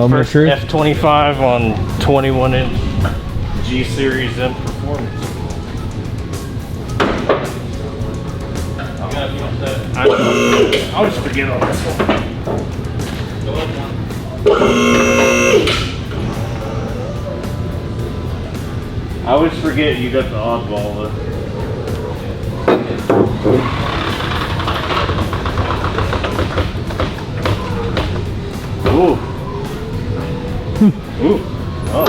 Moment of truth. F25 on 21-inch G Series M Performance. I always forget on this one. I always forget you got the oddball though. Ooh. Ooh. Oh.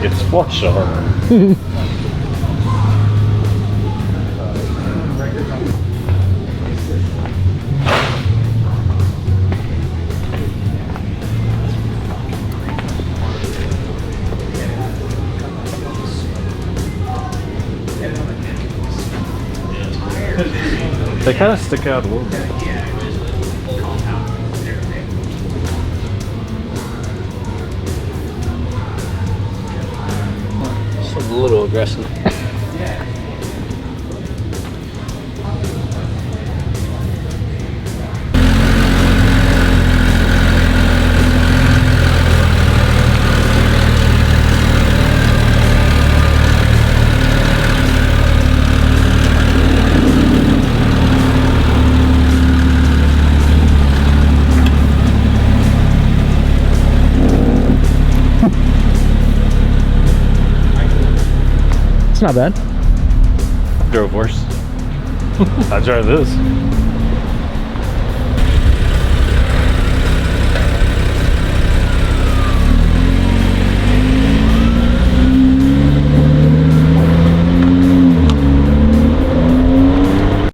It's flush armor. They kind of stick out a little bit. It's a little aggressive. It's not bad. Drove worse. I drive this.